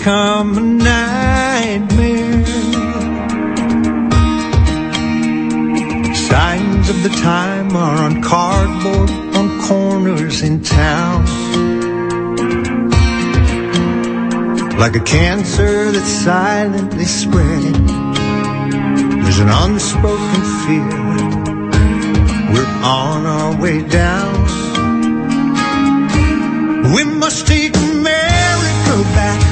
become a nightmare. Signs of the time are on cardboard on corners in town, like a cancer that's silently spreading. There's an unspoken fear we're on our way down. We must take America back,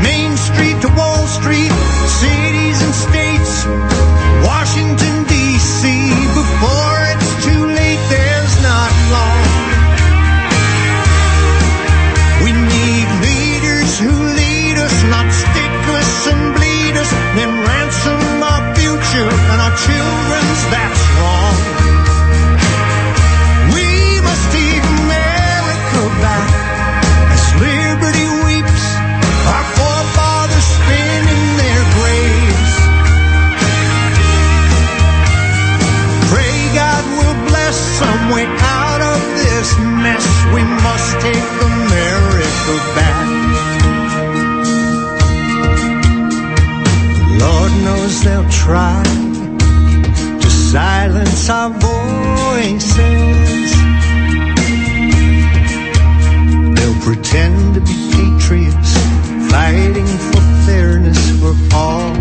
Main Street to Wall Street, cities and states, Washington, D.C. Before it's too late, there's not long. We need leaders who lead us, not stick us and bleed us, then ransom our future and our children's, that's wrong. We must take America back as liberty weeps, our forefathers spin in their graves. Pray God will bless some way out of this mess. We must take America back. Lord knows they'll try to silence our voices. They'll pretend to be patriots, fighting for fairness for all,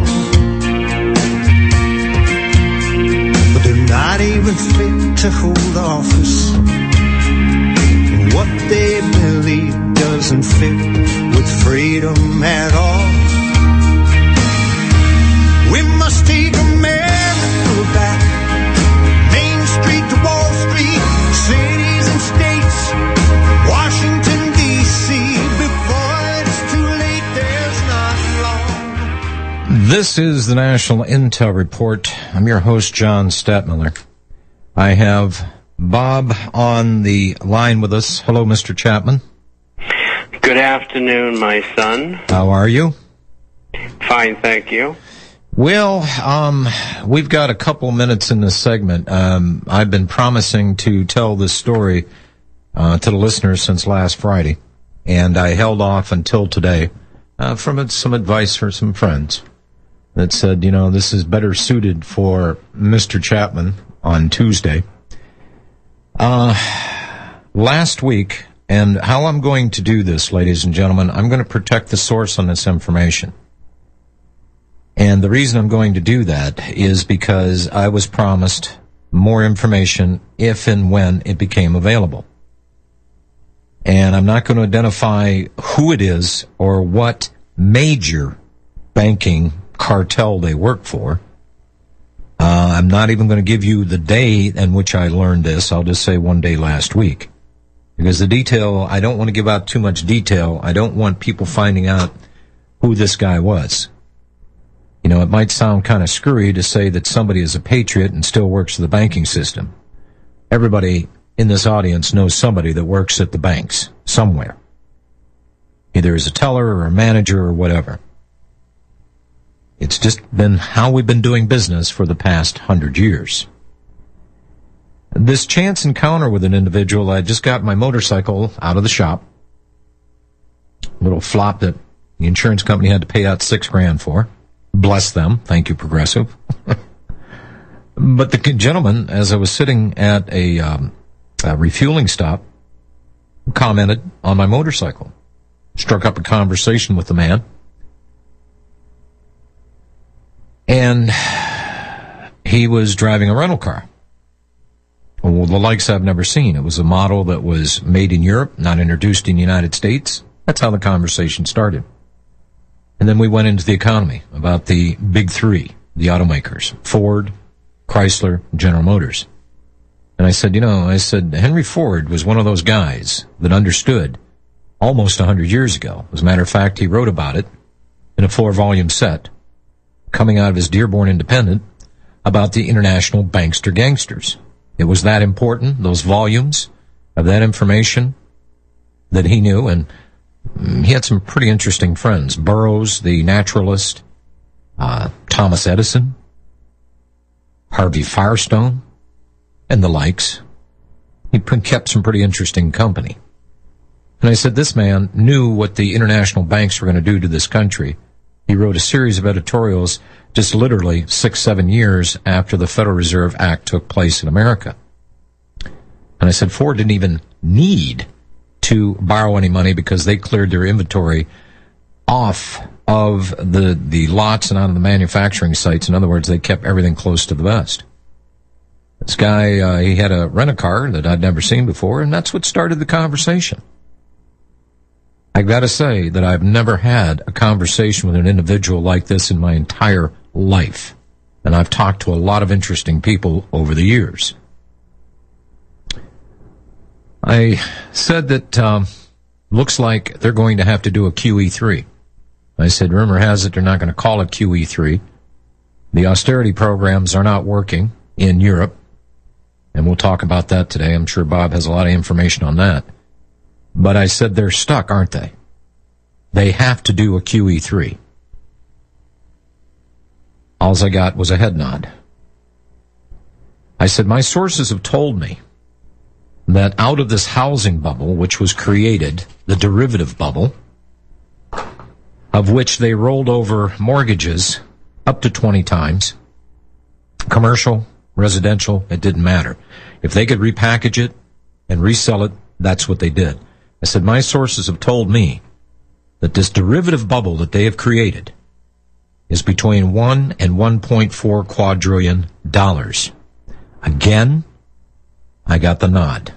but they're not even fit to hold office. And what they believe doesn't fit with freedom at all. We must take America back, Main Street to Wall Street, cities and states, Washington, D.C. Before it's too late, there's not long. This is the National Intel Report. I'm your host, John Stadtmiller. I have Bob on the line with us. Hello, Mr. Chapman. Good afternoon, my son. How are you? Fine, thank you. Well, we've got a couple minutes in this segment. I've been promising to tell this story to the listeners since last Friday, and I held off until today from some advice from some friends that said, you know, this is better suited for Mr. Chapman on Tuesday. Last week, and how I'm going to do this, ladies and gentlemen, I'm going to protect the source on this information. And the reason I'm going to do that is because I was promised more information if and when it became available. And I'm not going to identify who it is or what major banking cartel they work for. I'm not even going to give you the day in which I learned this. I'll just say one day last week. Because the detail, I don't want to give out too much detail. I don't want people finding out who this guy was. You know, it might sound kind of screwy to say that somebody is a patriot and still works for the banking system. Everybody in this audience knows somebody that works at the banks somewhere, either as a teller or a manager or whatever. It's just been how we've been doing business for the past 100 years. This chance encounter with an individual, I just got my motorcycle out of the shop, a little flop that the insurance company had to pay out $6,000 for. Bless them. Thank you, Progressive. But the gentleman, as I was sitting at a refueling stop, commented on my motorcycle. Struck up a conversation with the man. And he was driving a rental car. Well, the likes I've never seen. It was a model that was made in Europe, not introduced in the United States. That's how the conversation started. And then we went into the economy about the big three, the automakers, Ford, Chrysler, General Motors. And I said, Henry Ford was one of those guys that understood almost 100 years ago. As a matter of fact, he wrote about it in a 4-volume set coming out of his Dearborn Independent about the international bankster gangsters. It was that important, those volumes of that information that he knew, and he had some pretty interesting friends. Burroughs, the naturalist, Thomas Edison, Harvey Firestone, and the likes. He kept some pretty interesting company. And I said, this man knew what the international banks were going to do to this country. He wrote a series of editorials just literally 6-7 years after the Federal Reserve Act took place in America. And I said, Ford didn't even need to borrow any money because they cleared their inventory off of the lots and out of the manufacturing sites. In other words, they kept everything close to the vest. This guy, he had a rent-a-car that I'd never seen before, and that's what started the conversation. I got to say that I've never had a conversation with an individual like this in my entire life. And I've talked to a lot of interesting people over the years. I said that looks like they're going to have to do a QE3. I said, rumor has it they're not going to call it QE3. The austerity programs are not working in Europe. And we'll talk about that today. I'm sure Bob has a lot of information on that. But I said they're stuck, aren't they? They have to do a QE3. All I got was a head nod. I said, my sources have told me that out of this housing bubble, which was created, the derivative bubble, of which they rolled over mortgages up to 20 times, commercial, residential, it didn't matter. If they could repackage it and resell it, that's what they did. I said, my sources have told me that this derivative bubble that they have created is between $1 and $1.4 quadrillion. Again, I got the nod.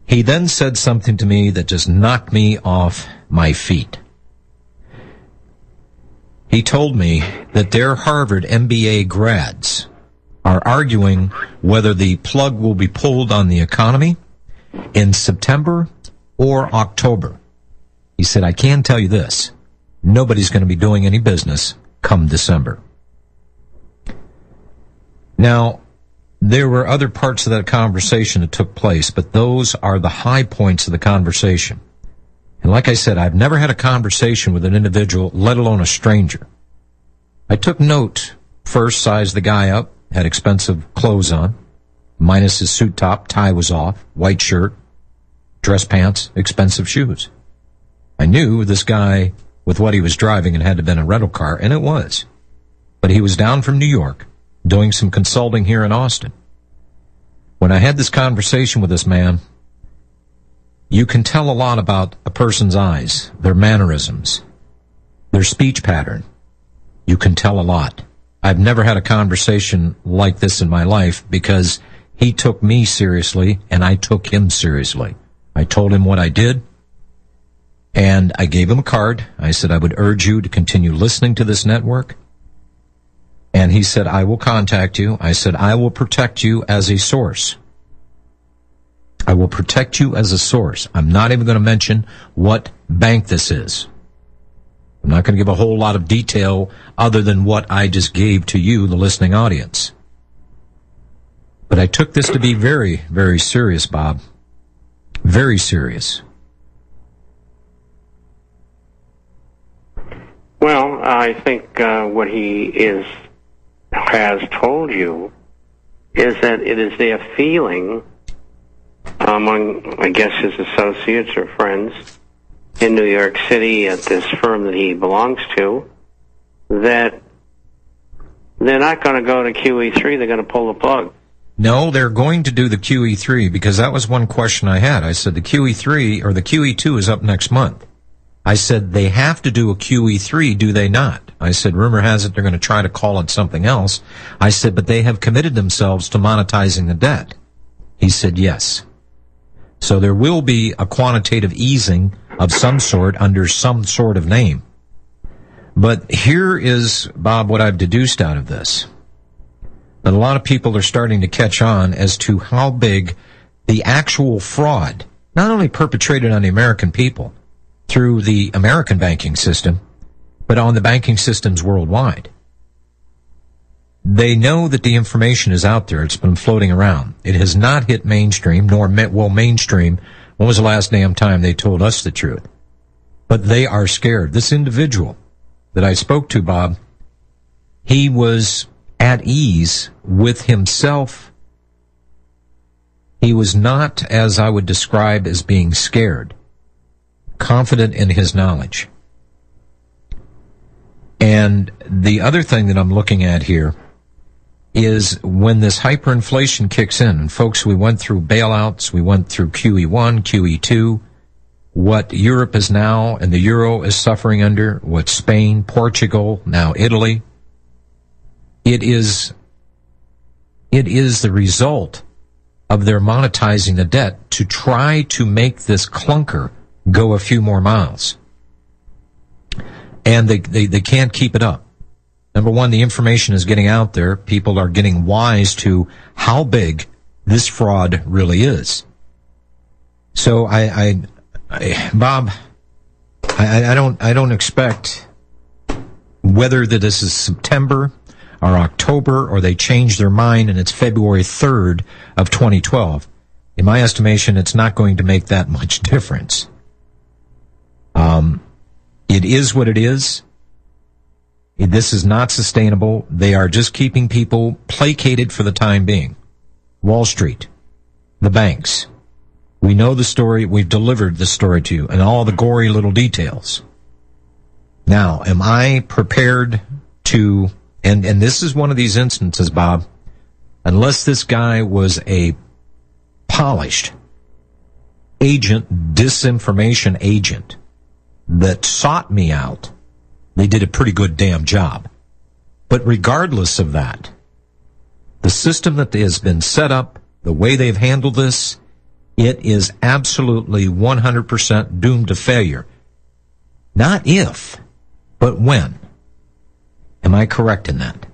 He then said something to me that just knocked me off my feet. He told me that their Harvard MBA grads are arguing whether the plug will be pulled on the economy in September or October. He said, I can tell you this, nobody's going to be doing any business come December. Now, there were other parts of that conversation that took place, but those are the high points of the conversation. And like I said, I've never had a conversation with an individual, let alone a stranger. I took note, first sized the guy up, had expensive clothes on, minus his suit top, tie was off, white shirt, dress pants, expensive shoes. I knew this guy, with what he was driving, it had to have been a rental car, and it was. But he was down from New York, doing some consulting here in Austin. When I had this conversation with this man, you can tell a lot about a person's eyes, their mannerisms, their speech pattern. You can tell a lot. I've never had a conversation like this in my life because he took me seriously and I took him seriously. I told him what I did and I gave him a card. I said I would urge you to continue listening to this network. And he said, I will contact you. I said, I will protect you as a source. I will protect you as a source. I'm not even going to mention what bank this is. I'm not going to give a whole lot of detail other than what I just gave to you, the listening audience. But I took this to be very, very serious, Bob. Very serious. Well, I think what he has told you is that it is their feeling among, I guess, his associates or friends in New York City at this firm that he belongs to, that they're not going to go to QE3, they're going to pull the plug. No, they're going to do the QE3 because that was one question I had. I said the QE3 or the QE2 is up next month. I said they have to do a QE3, do they not? I said rumor has it they're going to try to call it something else. I said but they have committed themselves to monetizing the debt. He said yes. So there will be a quantitative easing of some sort under some sort of name. But here is, Bob, what I've deduced out of this. That a lot of people are starting to catch on as to how big the actual fraud, not only perpetrated on the American people through the American banking system, but on the banking systems worldwide. They know that the information is out there. It's been floating around. It has not hit mainstream, nor will mainstream. When was the last damn time they told us the truth? But they are scared. This individual that I spoke to, Bob, he was at ease with himself He was not, as I would describe, as being scared, confident in his knowledge. And the other thing that I'm looking at here is when this hyperinflation kicks in, and folks, we went through bailouts, we went through QE1, QE2, what Europe is now and the euro is suffering under, what Spain, Portugal, now Italy, it is the result of their monetizing the debt to try to make this clunker go a few more miles. And they can't keep it up. Number one, the information is getting out there. People are getting wise to how big this fraud really is. So Bob, I don't expect whether that this is September or October or they change their mind and it's February 3rd of 2012. In my estimation, it's not going to make that much difference. It is what it is. This is not sustainable. They are just keeping people placated for the time being. Wall Street, the banks. We know the story. We've delivered the story to you and all the gory little details. Now, am I prepared to, and this is one of these instances, Bob, unless this guy was a polished agent, disinformation agent that sought me out, they did a pretty good damn job. But regardless of that, the system that has been set up, the way they've handled this, it is absolutely 100% doomed to failure. Not if, but when. Am I correct in that?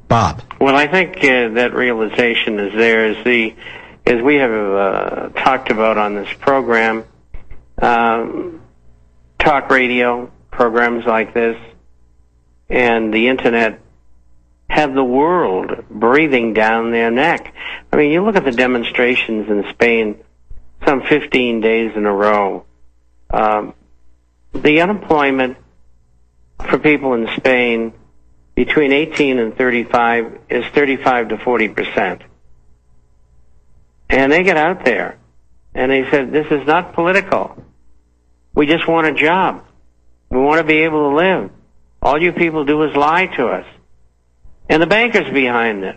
Bob? Well, I think that realization is there as we have talked about on this program, talk radio programs like this and the internet have the world breathing down their neck. I mean, you look at the demonstrations in Spain, some 15 days in a row. The unemployment for people in Spain between 18 and 35 is 35 to 40%. And they get out there and they said, this is not political. We just want a job. We want to be able to live. All you people do is lie to us. And the bankers behind this.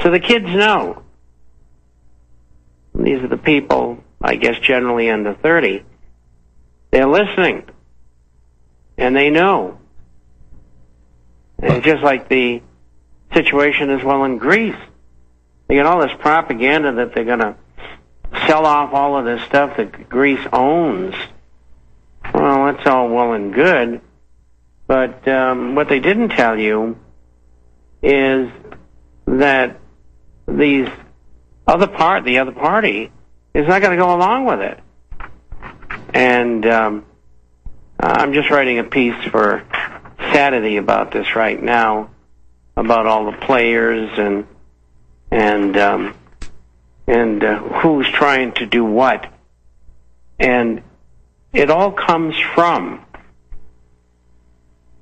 So the kids know. These are the people, I guess, generally under 30. They're listening. And they know. And just like the situation as well in Greece. They get all this propaganda that they're going to sell off all of this stuff that Greece owns. Well, that's all well and good. But what they didn't tell you is that the other party is not going to go along with it. And I'm just writing a piece for Saturday about this right now, about all the players and who's trying to do what. And it all comes from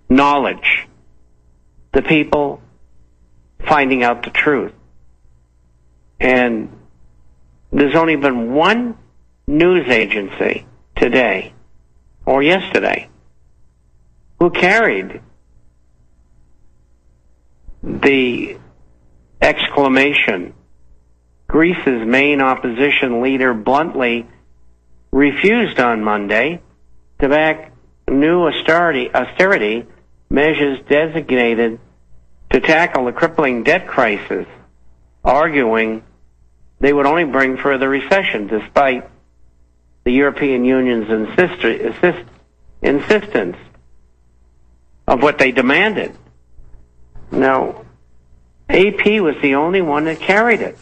knowledge. The people finding out the truth. And there's only been one news agency today, or yesterday, who carried the exclamation, Greece's main opposition leader bluntly refused on Monday to back new austerity measures designated to tackle the crippling debt crisis, arguing they would only bring further recession, despite the European Union's insistence of what they demanded. Now, AP was the only one that carried it.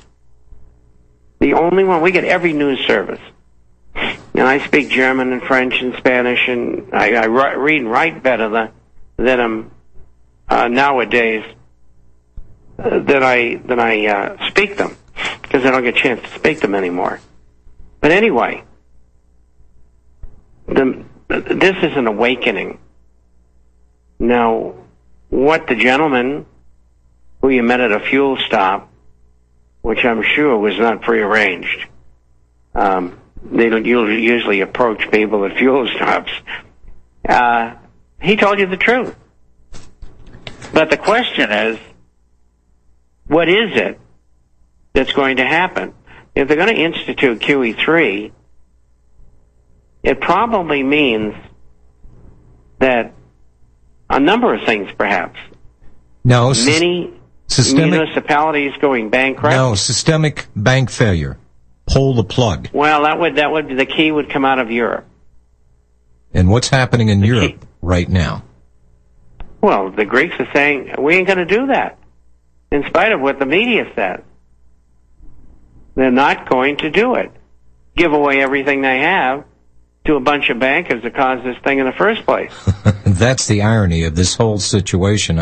The only one. We get every news service. And I speak German and French and Spanish, and I read and write better than nowadays than I speak them, because I don't get a chance to speak them anymore. But anyway, this is an awakening. Now, what the gentleman who you met at a fuel stop, which I'm sure was not prearranged. They don't usually approach people at fuel stops. He told you the truth. But the question is, what is it that's going to happen? If they're going to institute QE3, it probably means that a number of things, perhaps. No, many municipalities going bankrupt. No, systemic bank failure. Pull the plug. Well, that would the key would come out of Europe. And what's happening in Europe right now? Well, the Greeks are saying, we ain't going to do that, in spite of what the media says. They're not going to do it. Give away everything they have to a bunch of bankers that caused this thing in the first place. That's the irony of this whole situation.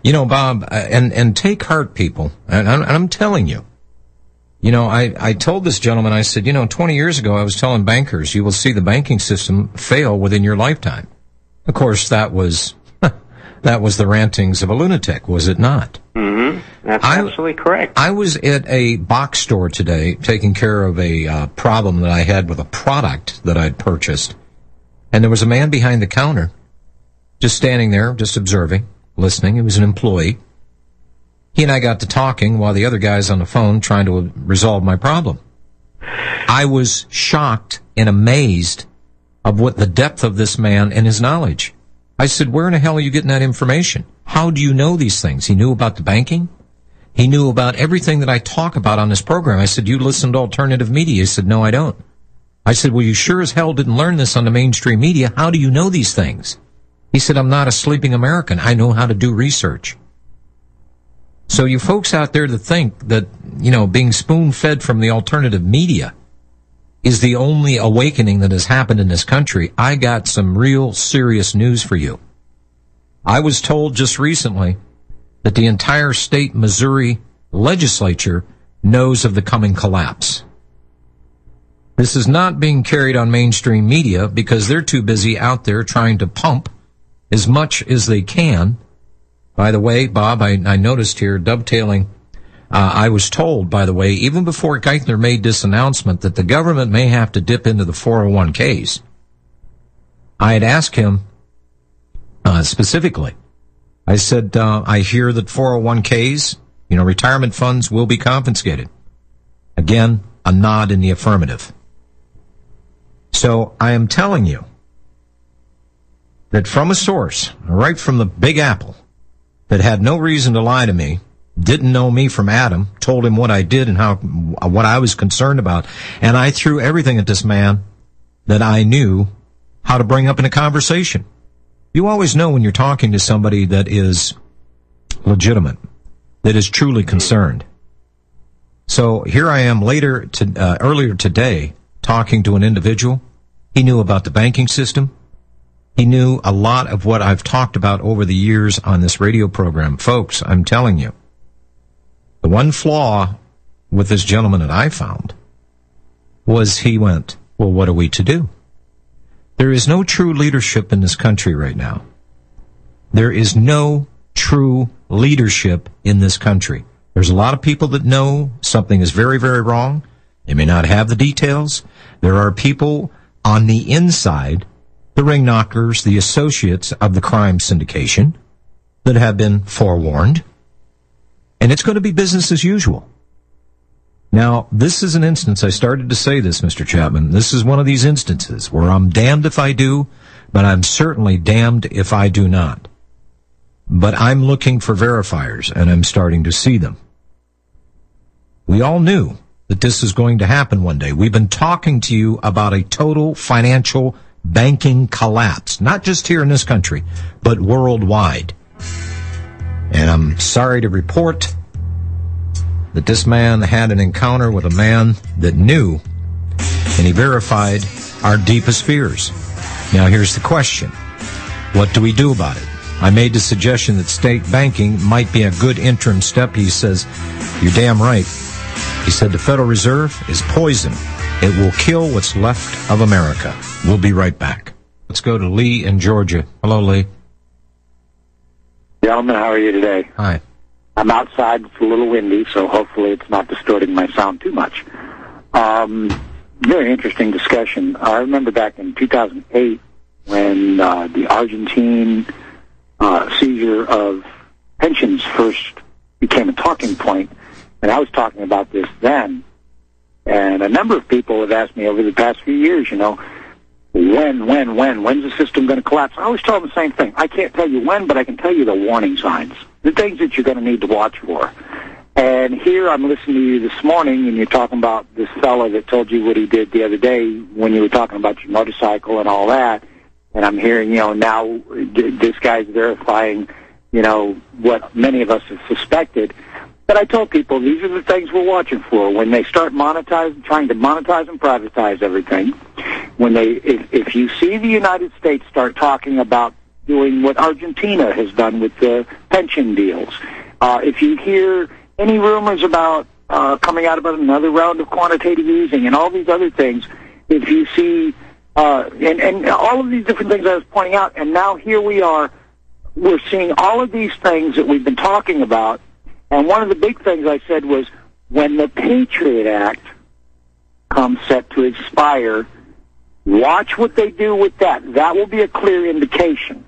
Bob, and take heart, people. And I'm telling you. I told this gentleman, I said, 20 years ago I was telling bankers, you will see the banking system fail within your lifetime. Of course, that was the rantings of a lunatic, was it not? Mm-hmm. That's absolutely correct. I was at a box store today taking care of a problem that I had with a product that I'd purchased. And there was a man behind the counter, just standing there, just observing, listening. He was an employee. He and I got to talking while the other guy's on the phone trying to resolve my problem. I was shocked and amazed of what the depth of this man and his knowledge. I said, where in the hell are you getting that information? How do you know these things? He knew about the banking. He knew about everything that I talk about on this program. I said, you listen to alternative media? He said, no, I don't. I said, well, you sure as hell didn't learn this on the mainstream media. How do you know these things? He said, I'm not a sleeping American. I know how to do research. So you folks out there that think that, being spoon-fed from the alternative media is the only awakening that has happened in this country, I got some real serious news for you. I was told just recently that the entire state Missouri legislature knows of the coming collapse. This is not being carried on mainstream media because they're too busy out there trying to pump as much as they can. By the way, Bob, I noticed here, dovetailing, I was told, by the way, even before Geithner made this announcement, that the government may have to dip into the 401ks. I had asked him specifically. I said, I hear that 401ks, retirement funds will be confiscated. Again, a nod in the affirmative. So I am telling you that from a source, right from the Big Apple, that had no reason to lie to me, didn't know me from Adam, told him what I did and what I was concerned about, and I threw everything at this man that I knew how to bring up in a conversation. You always know when you're talking to somebody that is legitimate, that is truly concerned. So here I am earlier today talking to an individual. He knew about the banking system. He knew a lot of what I've talked about over the years on this radio program. Folks, I'm telling you, the one flaw with this gentleman that I found was he went, well, what are we to do? There is no true leadership in this country right now. There is no true leadership in this country. There's a lot of people that know something is very, very wrong. They may not have the details. There are people on the inside, the ring knockers, the associates of the crime syndication, that have been forewarned. And it's going to be business as usual. Now, this is an instance, I started to say this, Mr. Chapman, this is one of these instances where I'm damned if I do, but I'm certainly damned if I do not. But I'm looking for verifiers, and I'm starting to see them. We all knew that this is going to happen one day. We've been talking to you about a total financial banking collapse, not just here in this country, but worldwide. And I'm sorry to report that this man had an encounter with a man that knew, and he verified our deepest fears. Now here's the question. What do we do about it? I made the suggestion that state banking might be a good interim step. He says, you're damn right. He said the Federal Reserve is poison. It will kill what's left of America. We'll be right back. Let's go to Lee in Georgia. Hello, Lee. Gentlemen, how are you today? Hi. I'm outside. It's a little windy, so hopefully it's not distorting my sound too much. Very interesting discussion. I remember back in 2008 when the Argentine seizure of pensions first became a talking point, and I was talking about this then. And a number of people have asked me over the past few years, when's the system going to collapse? I always tell them the same thing. I can't tell you when, but I can tell you the warning signs, the things that you're going to need to watch for. And here I'm listening to you this morning, and you're talking about this fellow that told you what he did the other day when you were talking about your motorcycle and all that. And I'm hearing, now this guy's verifying, what many of us have suspected. But I told people these are the things we're watching for. When they start trying to monetize and privatize everything, if you see the United States start talking about doing what Argentina has done with the pension deals, if you hear any rumors about coming out about another round of quantitative easing and all these other things, if you see, and all of these different things I was pointing out, and now here we are, we're seeing all of these things that we've been talking about. And one of the big things I said was, when the Patriot Act comes set to expire, watch what they do with that. That will be a clear indication.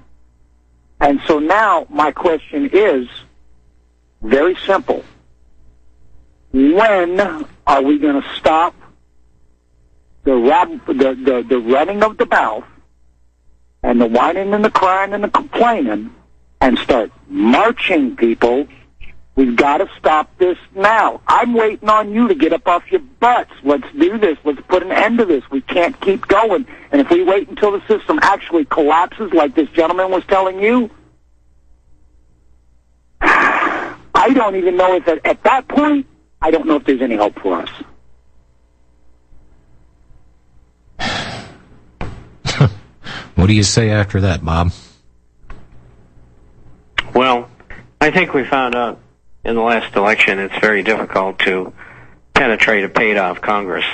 And so now my question is very simple. When are we going to stop the running of the mouth and the whining and the crying and the complaining and start marching people? We've got to stop this now. I'm waiting on you to get up off your butts. Let's do this. Let's put an end to this. We can't keep going. And if we wait until the system actually collapses like this gentleman was telling you, I don't even know if at that point, I don't know if there's any hope for us. What do you say after that, Bob? Well, I think we found out in the last election it's very difficult to penetrate a paid-off Congress.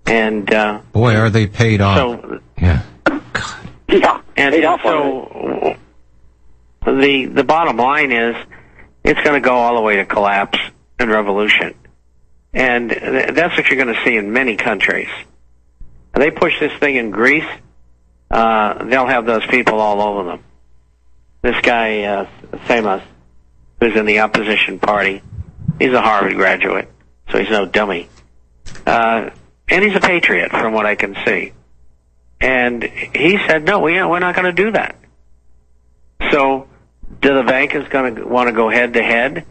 And boy, are they paid off. So, yeah. God. Yeah. And so the bottom line is it's going to go all the way to collapse and revolution. And that's what you're going to see in many countries. They push this thing in Greece, they'll have those people all over them. This guy, Samos, who's in the opposition party, he's a Harvard graduate, so he's no dummy. And he's a patriot, from what I can see. And he said, no, we're not going to do that. So, do the bankers going to want to go head-to-head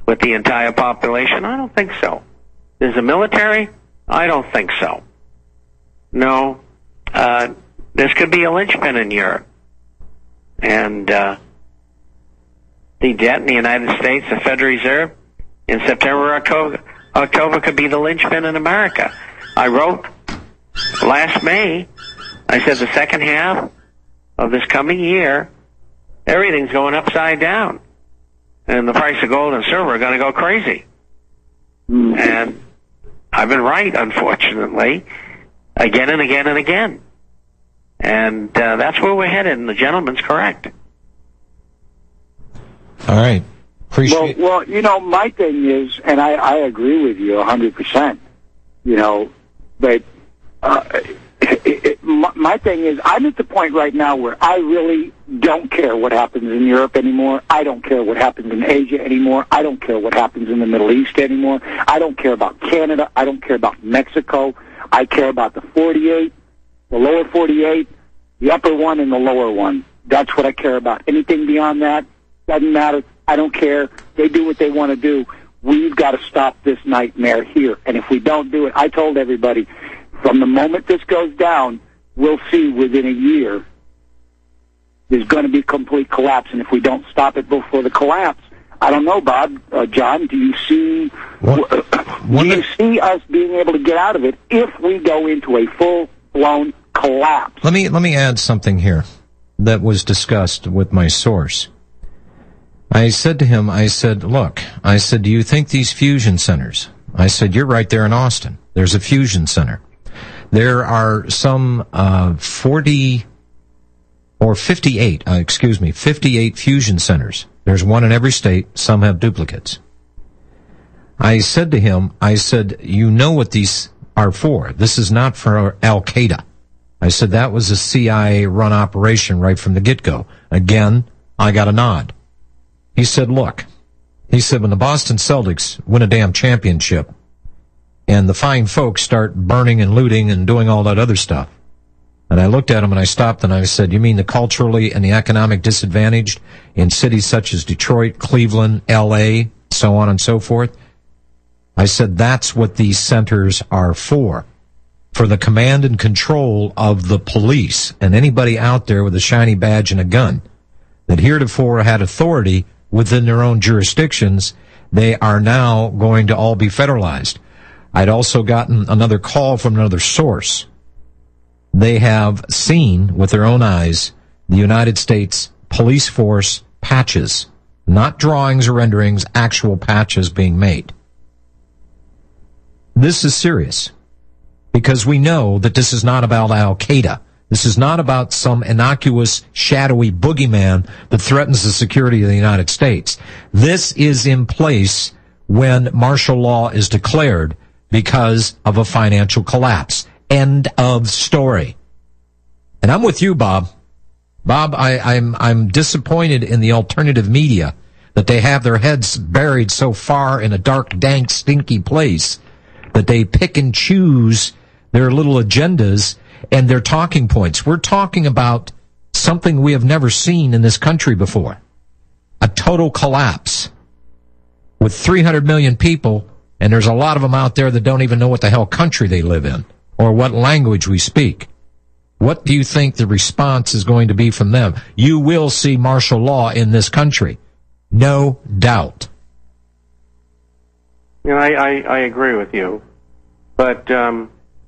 with the entire population? I don't think so. Is the military? I don't think so. No. This could be a linchpin in Europe. And the debt in the United States, the Federal Reserve, in September, October could be the linchpin in America. I wrote last May, I said the second half of this coming year, everything's going upside down. And the price of gold and silver are going to go crazy. And I've been right, unfortunately, again and again and again. And that's where we're headed, and the gentleman's correct. All right. Appreciate Well, my thing is, and I agree with you 100%, but my thing is, I'm at the point right now where I really don't care what happens in Europe anymore. I don't care what happens in Asia anymore. I don't care what happens in the Middle East anymore. I don't care about Canada. I don't care about Mexico. I care about the 48, the lower 48, the upper one, and the lower one. That's what I care about. Anything beyond that doesn't matter. I don't care. They do what they want to do. We've got to stop this nightmare here. And if we don't do it, I told everybody, from the moment this goes down, we'll see within a year there's going to be complete collapse. And if we don't stop it before the collapse, I don't know, Bob, John, do you see see us being able to get out of it if we go into a full-blown collapse? Let me add something here that was discussed with my source. I said to him, look, do you think these fusion centers, I said, you're right there in Austin. There's a fusion center. There are some 40 or 58 fusion centers. There's one in every state. Some have duplicates. I said to him, you know what these are for. This is not for Al-Qaeda. I said, that was a CIA-run operation right from the get-go. Again, I got a nod. He said, look, when the Boston Celtics win a damn championship and the fine folks start burning and looting and doing all that other stuff, and I looked at him and I stopped and I said, you mean the culturally and the economic disadvantaged in cities such as Detroit, Cleveland, L.A., so on and so forth? I said, that's what these centers are for the command and control of the police and anybody out there with a shiny badge and a gun that heretofore had authority within their own jurisdictions. They are now going to all be federalized. I'd also gotten another call from another source. They have seen with their own eyes the United States police force patches, not drawings or renderings, actual patches being made. This is serious because we know that this is not about Al-Qaeda. This is not about some innocuous, shadowy boogeyman that threatens the security of the United States. This is in place when martial law is declared because of a financial collapse. End of story. And I'm with you, Bob. Bob, I'm disappointed in the alternative media that they have their heads buried so far in a dark, dank, stinky place that they pick and choose their little agendas and their talking points. We're talking about something we have never seen in this country before. A total collapse with 300 million people, and there's a lot of them out there that don't even know what the hell country they live in or what language we speak. What do you think the response is going to be from them? You will see martial law in this country. No doubt. You know, I agree with you, but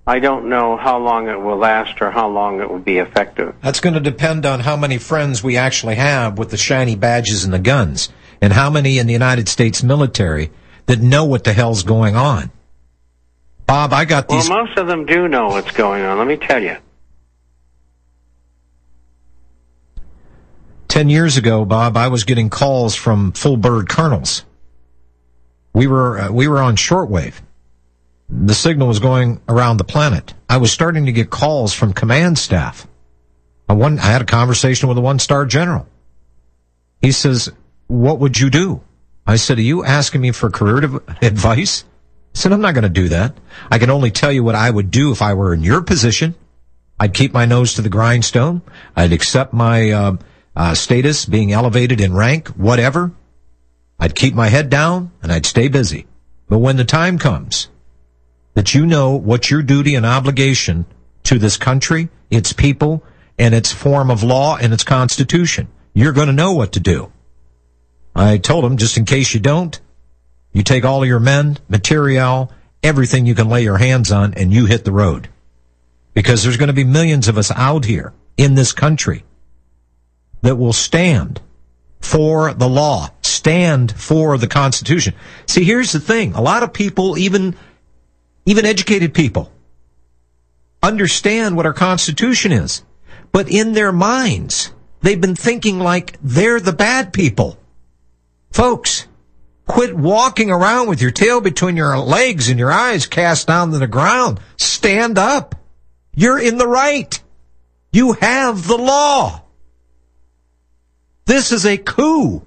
I don't know how long it will last or how long it will be effective. That's going to depend on how many friends we actually have with the shiny badges and the guns, and how many in the United States military that know what the hell's going on. Bob, I got these... Well, most of them do know what's going on, let me tell you. 10 years ago, Bob, I was getting calls from full bird colonels. We were on shortwave. The signal was going around the planet. I was starting to get calls from command staff. I had a conversation with a one-star general. He says, what would you do? I said, are you asking me for career advice? I said, I'm not going to do that. I can only tell you what I would do if I were in your position. I'd keep my nose to the grindstone. I'd accept my status, being elevated in rank, whatever. I'd keep my head down, and I'd stay busy. But when the time comes that you know what your duty and obligation to this country, its people, and its form of law and its constitution, you're going to know what to do. I told him, just in case you don't, you take all of your men, material, everything you can lay your hands on, and you hit the road. Because there's going to be millions of us out here in this country that will stand for the law, stand for the Constitution. See, here's the thing. A lot of people, even educated people, understand what our Constitution is. But in their minds, they've been thinking like they're the bad people. Folks, quit walking around with your tail between your legs and your eyes cast down to the ground. Stand up. You're in the right. You have the law. This is a coup.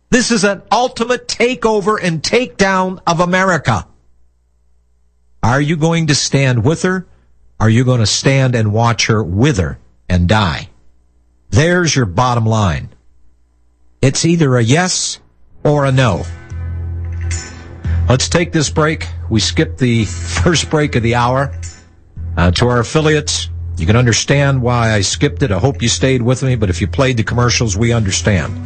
This is an ultimate takeover and takedown of America. Are you going to stand with her? Are you going to stand and watch her wither and die? There's your bottom line. It's either a yes or a no. Let's take this break. We skipped the first break of the hour. To our affiliates, you can understand why I skipped it. I hope you stayed with me, but if you played the commercials, we understand.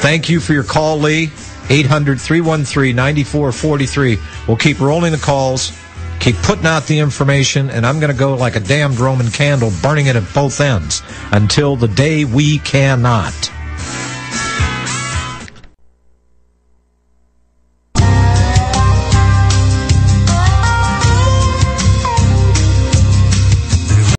Thank you for your call, Lee. 800-313-9443. We'll keep rolling the calls, keep putting out the information, and I'm going to go like a damned Roman candle, burning it at both ends until the day we cannot.